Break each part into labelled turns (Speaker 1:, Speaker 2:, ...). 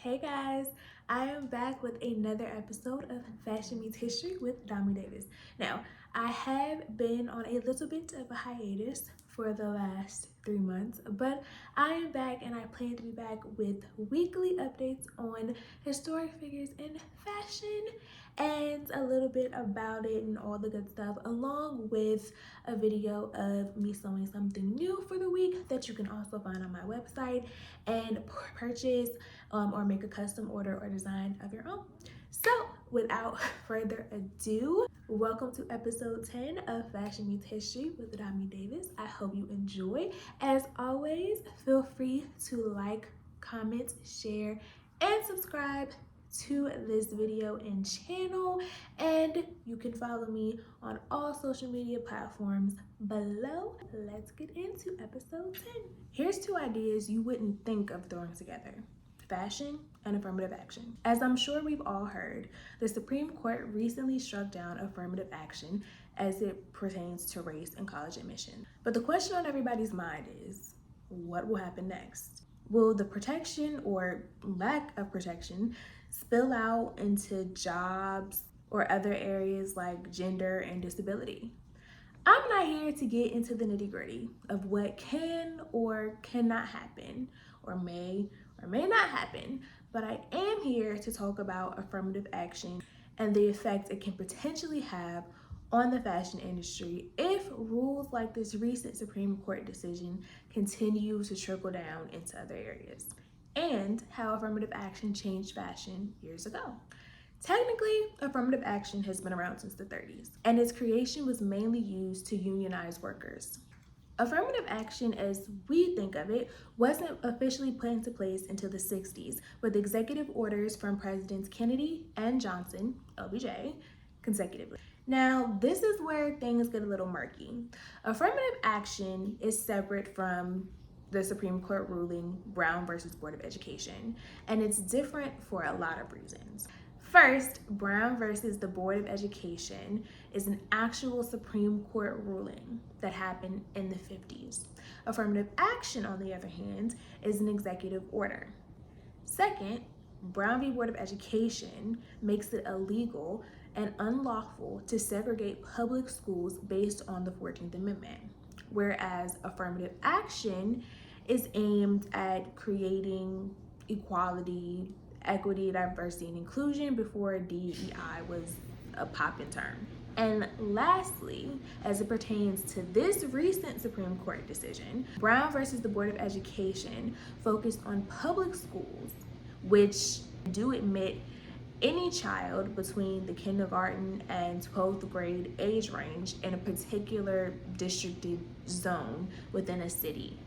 Speaker 1: Hey guys, I am back with another episode of Fashion Meets History with Domii. Now, I have been on a little bit of a hiatus for the last 3 months, but I am back and I plan to be back with weekly updates on historic figures in fashion and a little bit about it and all the good stuff, along with a video of me sewing something new for the week that you can also find on my website and purchase or make a custom order or design of your own. So without further ado, welcome to episode 10 of Fashion Meets History with Domii. I hope you enjoy. As always, feel free to like, comment, share, and subscribe to this video and channel, and you can follow me on all social media platforms below. Let's get into episode 10. Here's two ideas you wouldn't think of throwing together: fashion and affirmative action. As I'm sure we've all heard, the Supreme Court recently struck down affirmative action as it pertains to race and college admission. But the question on everybody's mind is, what will happen next? Will the protection or lack of protection spill out into jobs or other areas like gender and disability? I'm not here to get into the nitty-gritty of what can or cannot happen, or may not happen, but I am here to talk about affirmative action and the effect it can potentially have on the fashion industry if rules like this recent Supreme Court decision continue to trickle down into other areas, and how affirmative action changed fashion years ago. Technically, affirmative action has been around since the 30s, and its creation was mainly used to unionize workers. Affirmative action, as we think of it, wasn't officially put into place until the 60s, with executive orders from Presidents Kennedy and Johnson, LBJ, consecutively. Now, this is where things get a little murky. Affirmative action is separate from the Supreme Court ruling Brown versus Board of Education, and it's different for a lot of reasons. First, Brown versus the Board of Education is an actual Supreme Court ruling that happened in the 50s. Affirmative action, on the other hand, is an executive order. Second, Brown v. Board of Education makes it illegal and unlawful to segregate public schools based on the 14th Amendment, whereas affirmative action is aimed at creating equality, equity, diversity, and inclusion before DEI was a poppin' term. And lastly, as it pertains to this recent Supreme Court decision, Brown versus the Board of Education focused on public schools, which do admit any child between the kindergarten and 12th grade age range in a particular districted zone within a city.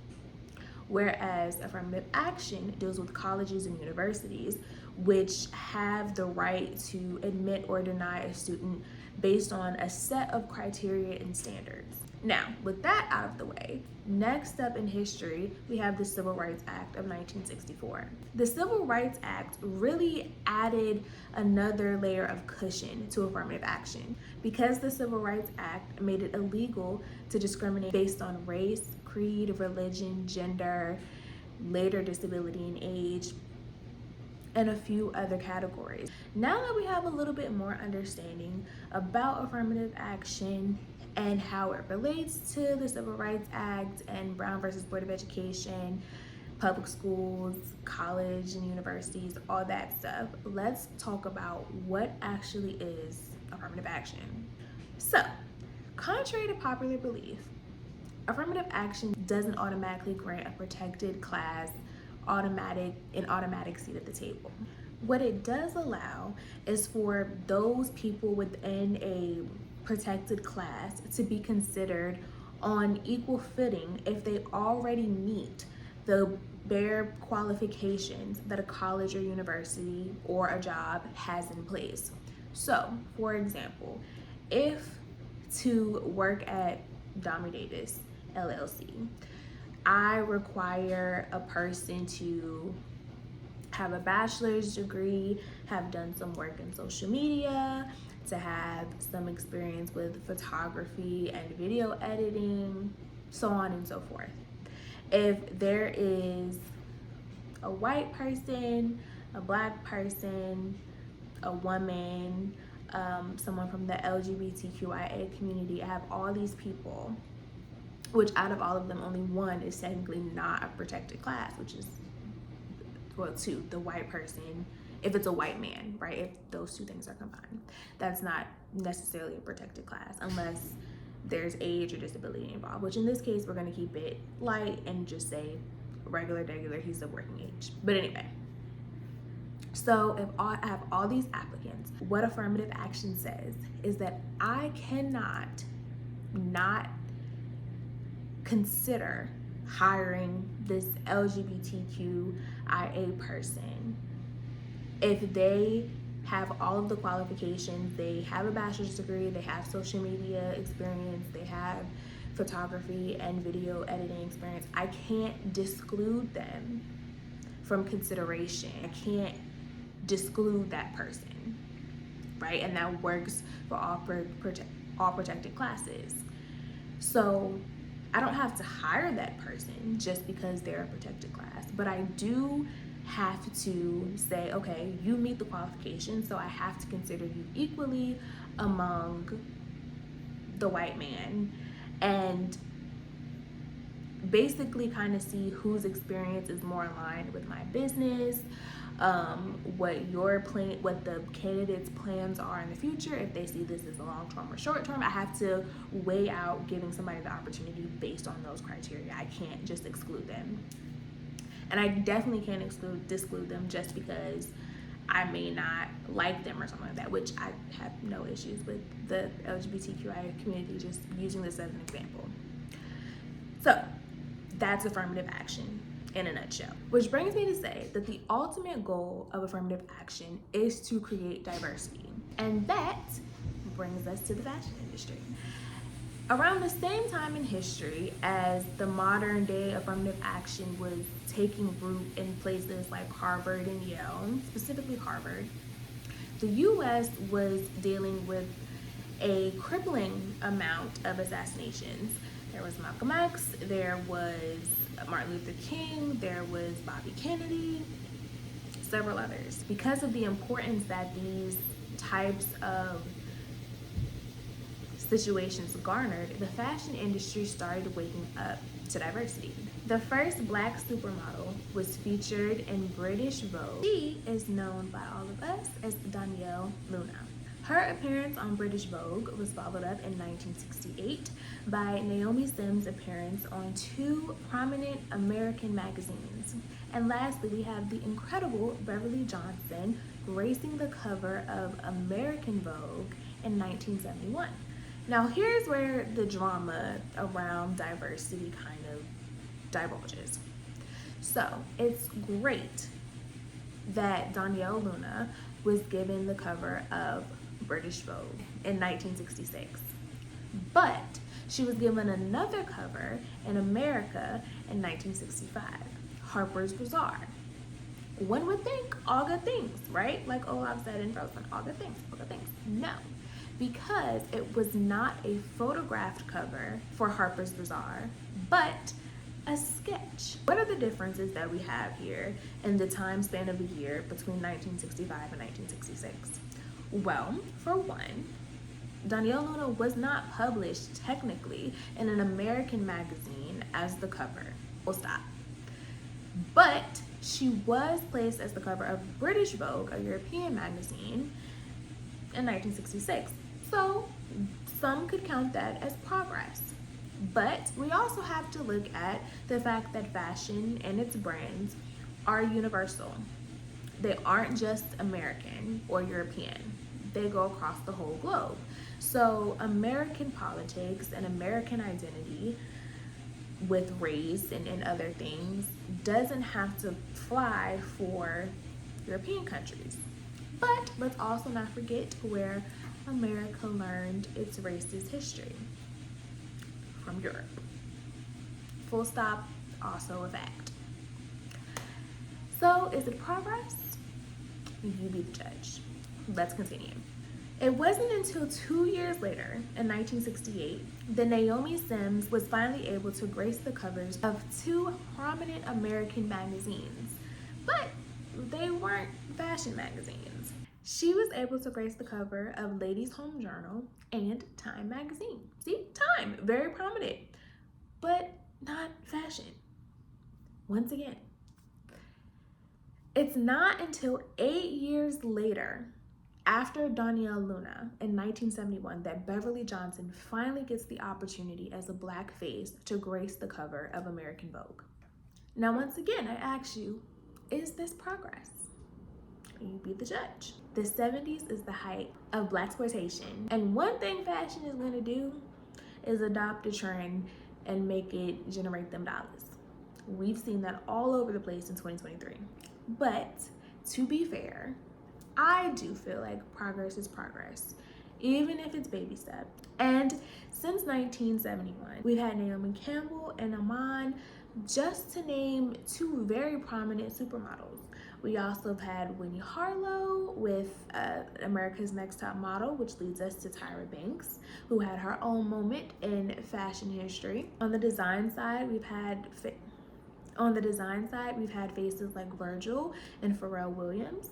Speaker 1: Whereas affirmative action deals with colleges and universities, which have the right to admit or deny a student based on a set of criteria and standards. Now, with that out of the way, next up in history, we have the Civil Rights Act of 1964. The Civil Rights Act really added another layer of cushion to affirmative action because the Civil Rights Act made it illegal to discriminate based on race, creed, religion, gender, later disability and age, and a few other categories. Now that we have a little bit more understanding about affirmative action and how it relates to the Civil Rights Act and Brown versus Board of Education, public schools, college and universities, all that stuff, let's talk about what actually is affirmative action. So, contrary to popular belief, affirmative action doesn't automatically grant a protected class an automatic seat at the table. What it does allow is for those people within a protected class to be considered on equal footing if they already meet the bare qualifications that a college or university or a job has in place. So, for example, if to work at Domii LLC, I require a person to have a bachelor's degree, have done some work in social media, to have some experience with photography and video editing, so on and so forth. If there is a white person a Black person, a woman, someone from the LGBTQIA community. I have all these people, which out of all of them, only one is technically not a protected class, which is, well, two, the white person, if it's a white man, right? If those two things are combined, that's not necessarily a protected class unless there's age or disability involved, which in this case, we're gonna keep it light and just say regular, he's of working age. But anyway, so if I have all these applicants, what affirmative action says is that I cannot not consider hiring this LGBTQIA person if they have all of the qualifications. They have a bachelor's degree, they have social media experience, they have photography and video editing experience. I can't disclude them from consideration. I can't disclude that person, right? And that works for all protected classes. So I don't have to hire that person just because they're a protected class, but I do have to say, okay, you meet the qualifications, so I have to consider you equally among the white man, and basically kind of see whose experience is more aligned with my business, what the candidate's plans are in the future, if they see this as a long-term or short-term. I have to weigh out giving somebody the opportunity based on those criteria. I can't just exclude them. And I definitely can't disclude them just because I may not like them or something like that, which I have no issues with the LGBTQIA community, just using this as an example. So that's affirmative action in a nutshell. Which brings me to say that the ultimate goal of affirmative action is to create diversity. And that brings us to the fashion industry. Around the same time in history as the modern day affirmative action was taking root in places like Harvard and Yale, specifically Harvard, the US was dealing with a crippling amount of assassinations. There was Malcolm X, there was Martin Luther King, there was Bobby Kennedy, several others. Because of the importance that these types of situations garnered, the fashion industry started waking up to diversity. The first Black supermodel was featured in British Vogue. She is known by all of us as Danielle Luna. Her appearance on British Vogue was followed up in 1968 by Naomi Sims' appearance on two prominent American magazines. And lastly, we have the incredible Beverly Johnson gracing the cover of American Vogue in 1971. Now here's where the drama around diversity kind of divulges. So it's great that Danielle Luna was given the cover of British Vogue in 1966, but she was given another cover in America in 1965, Harper's Bazaar. One would think all good things, right? Like Olaf said in Frozen, all good things, all good things. No, because it was not a photographed cover for Harper's Bazaar, but a sketch. What are the differences that we have here in the time span of a year between 1965 and 1966? Well, for one, Danielle Luna was not published technically in an American magazine as the cover, full stop. But she was placed as the cover of British Vogue, a European magazine, in 1966. So some could count that as progress. But we also have to look at the fact that fashion and its brands are universal. They aren't just American or European. They go across the whole globe. So American politics and American identity with race and other things doesn't have to fly for European countries. But let's also not forget where America learned its racist history, from Europe. Full stop, also a fact. So is it progress? You be the judge. Let's continue. It wasn't until 2 years later, in 1968, that Naomi Sims was finally able to grace the covers of two prominent American magazines. But they weren't fashion magazines. She was able to grace the cover of Ladies' Home Journal and Time magazine. See, Time, very prominent, but not fashion. Once again, it's not until 8 years later, after Danielle Luna in 1971, that Beverly Johnson finally gets the opportunity as a Black face to grace the cover of American Vogue. Now, once again, I ask you, is this progress? You be the judge. The 70s is the height of Blaxploitation, and one thing fashion is going to do is adopt a trend and make it generate them dollars. We've seen that all over the place in 2023. But to be fair, I do feel like progress is progress, even if it's baby steps. And since 1971, we've had Naomi Campbell and Iman, just to name two very prominent supermodels. We also have had Winnie Harlow with America's Next Top Model, which leads us to Tyra Banks, who had her own moment in fashion history. On the design side, we've had faces like Virgil and Pharrell Williams.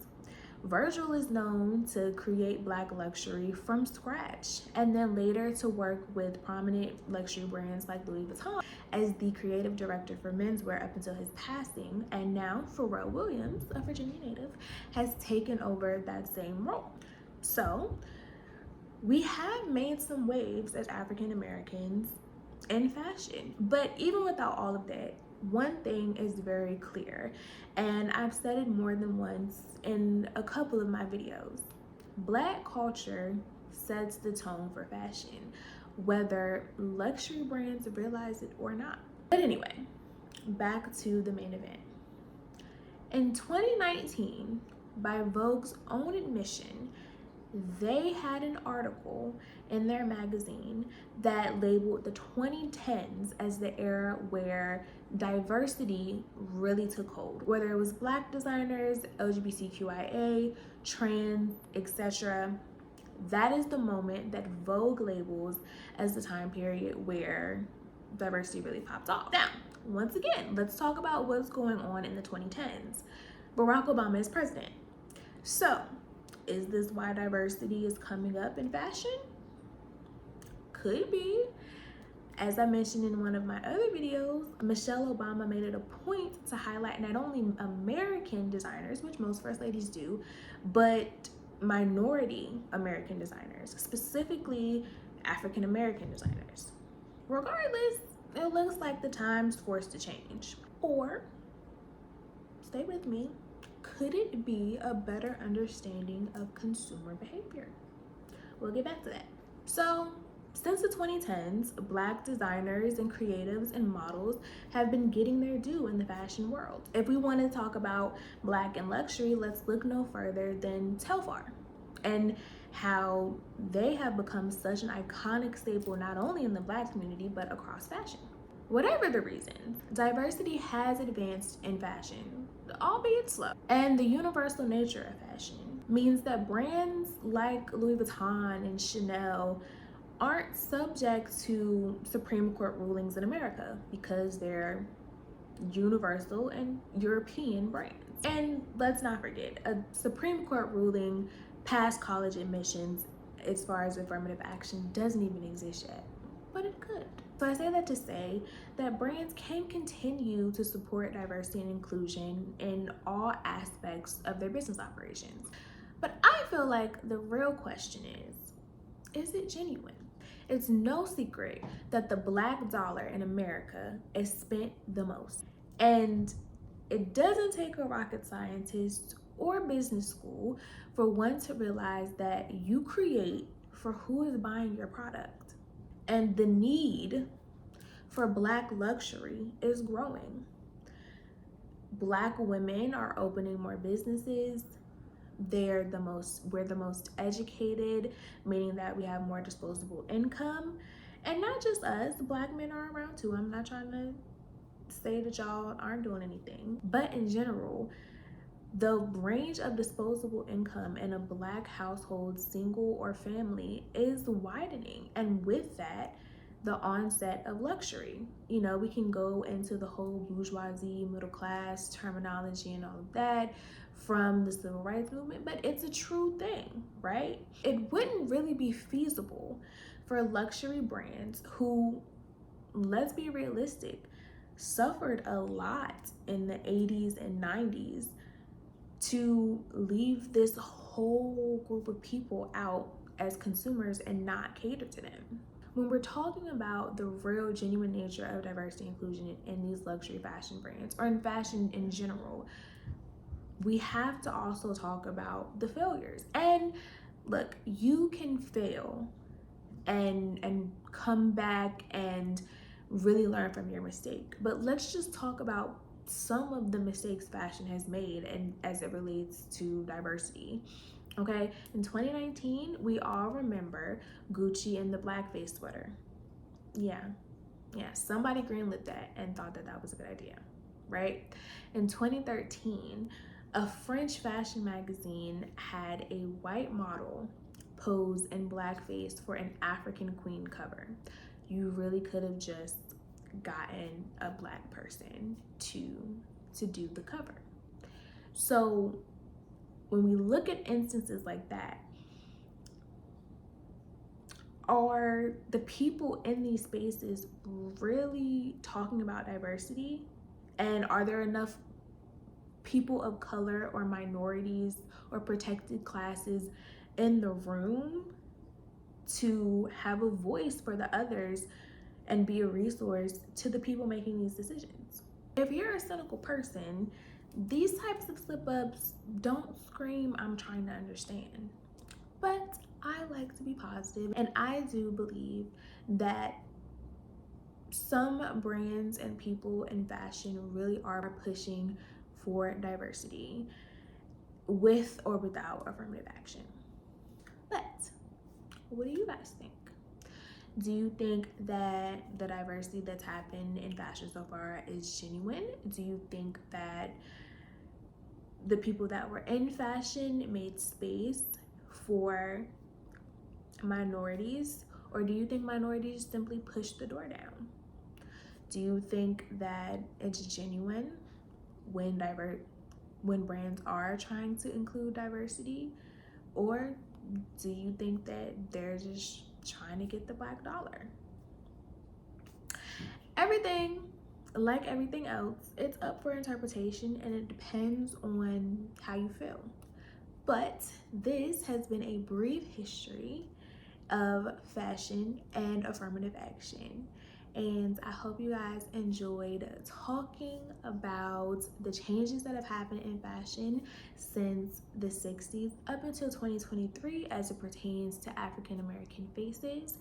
Speaker 1: Virgil is known to create Black luxury from scratch, and then later to work with prominent luxury brands like Louis Vuitton as the creative director for menswear up until his passing. And now Pharrell Williams, a Virginia native, has taken over that same role. So we have made some waves as African Americans in fashion, but even without all of that, one thing is very clear, and I've said it more than once in a couple of my videos. Black culture sets the tone for fashion, whether luxury brands realize it or not. But anyway, back to the main event. In 2019, by Vogue's own admission, they had an article in their magazine that labeled the 2010s as the era where diversity really took hold. Whether it was Black designers, LGBTQIA, trans, etc., that is the moment that Vogue labels as the time period where diversity really popped off. Now, once again, let's talk about what's going on in the 2010s. Barack Obama is president. So, is this why diversity is coming up in fashion? Could be. As I mentioned in one of my other videos, Michelle Obama made it a point to highlight not only American designers, which most first ladies do, but minority American designers, specifically African American designers. Regardless, it looks like the time's forced to change. Or, stay with me, could it be a better understanding of consumer behavior? We'll get back to that. So, since the 2010s, Black designers and creatives and models have been getting their due in the fashion world. If we want to talk about Black and luxury, let's look no further than Telfar and how they have become such an iconic staple not only in the Black community but across fashion. Whatever the reason, diversity has advanced in fashion, albeit slow. And the universal nature of fashion means that brands like Louis Vuitton and Chanel aren't subject to Supreme Court rulings in America because they're universal and European brands. And let's not forget, a Supreme Court ruling past college admissions as far as affirmative action doesn't even exist yet, but it could. So I say that to say that brands can continue to support diversity and inclusion in all aspects of their business operations. But I feel like the real question is it genuine? It's no secret that the Black dollar in America is spent the most. And it doesn't take a rocket scientist or business school for one to realize that you create for who is buying your product. And the need for Black luxury is growing. Black women are opening more businesses. We're the most educated, meaning that we have more disposable income. And not just us, Black men are around too. I'm not trying to say that y'all aren't doing anything, but in general, the range of disposable income in a Black household, single or family, is widening. And with that, the onset of luxury. You know, we can go into the whole bourgeoisie, middle class terminology and all of that from the civil rights movement, but it's a true thing, right? It wouldn't really be feasible for luxury brands who, let's be realistic, suffered a lot in the 80s and 90s to leave this whole group of people out as consumers and not cater to them. When we're talking about the real genuine nature of diversity and inclusion in these luxury fashion brands or in fashion in general, we have to also talk about the failures. And look, you can fail and come back and really learn from your mistake. But let's just talk about some of the mistakes fashion has made and as it relates to diversity. Okay, in 2019, we all remember Gucci and the blackface sweater. Yeah, somebody greenlit that and thought that that was a good idea, right? In 2013, a French fashion magazine had a white model pose in blackface for an African queen cover. You really could have just gotten a black person to do the cover. So when we look at instances like that, are the people in these spaces really talking about diversity? And are there enough people of color or minorities or protected classes in the room to have a voice for the others and be a resource to the people making these decisions? If you're a cynical person, these types of slip-ups don't scream, "I'm trying to understand." But I like to be positive, and I do believe that some brands and people in fashion really are pushing for diversity with or without affirmative action. But what do you guys think? Do you think that the diversity that's happened in fashion so far is genuine? Do you think that the people that were in fashion made space for minorities? Or do you think minorities simply pushed the door down? Do you think that it's genuine when brands are trying to include diversity? Or do you think that they're just trying to get the black dollar? Everything, like everything else, it's up for interpretation and it depends on how you feel. But this has been a brief history of fashion and affirmative action. And I hope you guys enjoyed talking about the changes that have happened in fashion since the 60s up until 2023 as it pertains to African American faces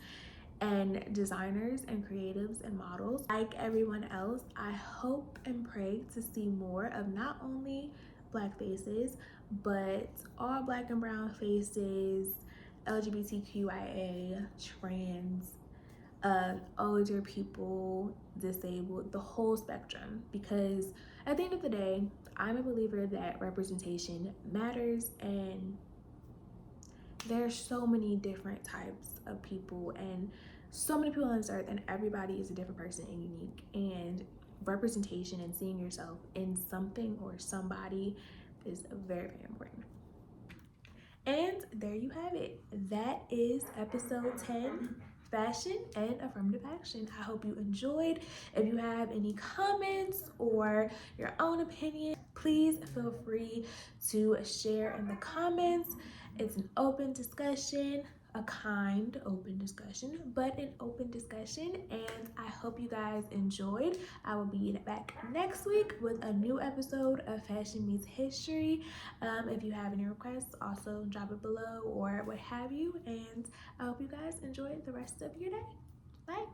Speaker 1: and designers and creatives and models. Like everyone else, I hope and pray to see more of not only Black faces, but all Black and brown faces, LGBTQIA, trans, older people, disabled, the whole spectrum. Because at the end of the day, I'm a believer that representation matters, and there's so many different types of people and so many people on this earth, and everybody is a different person and unique. And representation and seeing yourself in something or somebody is very, very important. And there you have it. That is episode 10, fashion and affirmative action. I hope you enjoyed. If you have any comments or your own opinion, please feel free to share in the comments. It's an open discussion, a kind open discussion, but an open discussion. And I hope you guys enjoyed. I will be back next week with a new episode of Fashion Meets History. If you have any requests, also drop it below or what have you. And I hope you guys enjoy the rest of your day. Bye.